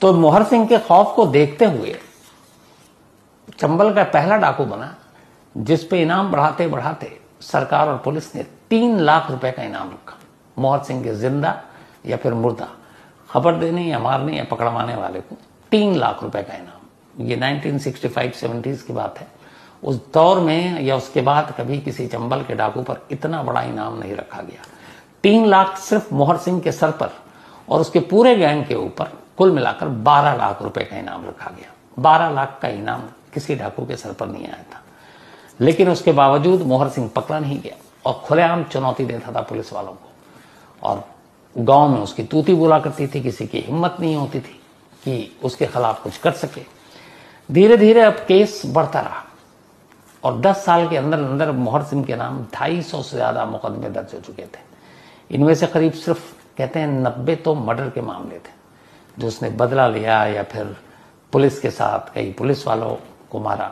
तो मोहर सिंह के खौफ को देखते हुए चंबल का पहला डाकू बना, जिस पे इनाम बढ़ाते बढ़ाते सरकार और पुलिस ने 3 लाख रुपए का इनाम रखा। मोहर सिंह के जिंदा या फिर मुर्दा खबर देने या मारने या पकड़वाने वाले को 3 लाख रुपए का इनाम। ये 1965-70s की बात है। उस दौर में या उसके बाद कभी किसी चंबल के डाकू पर इतना बड़ा इनाम नहीं रखा गया। 3 लाख सिर्फ मोहर सिंह के सर पर और उसके पूरे गैंग के ऊपर कुल मिलाकर 12 लाख रुपए का इनाम रखा गया। 12 लाख का इनाम किसी डाकू के सर पर नहीं आया था, लेकिन उसके बावजूद मोहर सिंह पकड़ा नहीं गया और खुलेआम चुनौती देता था पुलिस वालों को। और गांव में उसकी तूती बोला करती थी, किसी की हिम्मत नहीं होती थी कि उसके खिलाफ कुछ कर सके। धीरे धीरे अब केस बढ़ता रहा और 10 साल के अंदर अंदर मोहर सिंह के नाम 250 से ज्यादा मुकदमे दर्ज हो चुके थे। इनमें से करीब सिर्फ कहते हैं 90 तो मर्डर के मामले थे, जो उसने बदला लिया या फिर पुलिस के साथ कई पुलिस वालों को मारा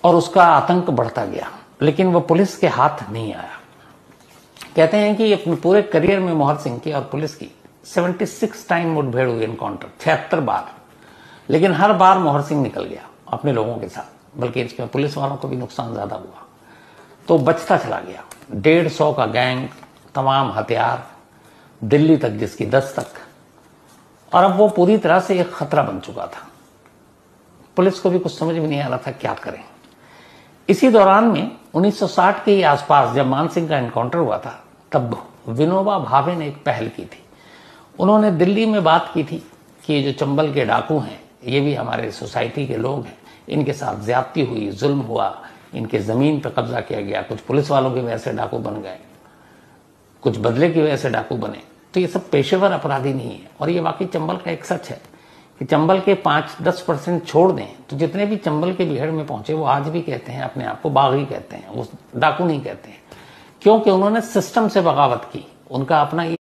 और उसका आतंक बढ़ता गया, लेकिन वो पुलिस के हाथ नहीं आया। कहते हैं कि अपने पूरे करियर में मोहर सिंह की और पुलिस की 76 टाइम मुठभेड़ हुई, एनकाउंटर 76 बार, लेकिन हर बार मोहर सिंह निकल गया अपने लोगों के साथ, बल्कि इसमें पुलिस वालों को भी नुकसान ज्यादा हुआ। तो बचता चला गया। 150 का गैंग, तमाम हथियार, दिल्ली तक जिसकी दस्तक, और अब वो पूरी तरह से एक खतरा बन चुका था। पुलिस को भी कुछ समझ में नहीं आ रहा था क्या करें। इसी दौरान में 1960 के आसपास जब मान सिंह का एनकाउंटर हुआ था, तब विनोबा भावे ने एक पहल की थी। उन्होंने दिल्ली में बात की थी कि ये जो चंबल के डाकू हैं, ये भी हमारे सोसाइटी के लोग हैं, इनके साथ ज्यादती हुई, जुल्म हुआ, इनके जमीन पर कब्जा किया गया, कुछ पुलिस वालों की वजह से डाकू बन गए, कुछ बदले की वजह से डाकू बने। तो ये सब पेशेवर अपराधी नहीं है। और ये वाकई चंबल का एक सच है कि चंबल के 5-10% छोड़ दें तो जितने भी चंबल के भीड़ में पहुंचे वो आज भी कहते हैं अपने आप को बागी कहते हैं, वो डाकू नहीं कहते हैं, क्योंकि उन्होंने सिस्टम से बगावत की। उनका अपना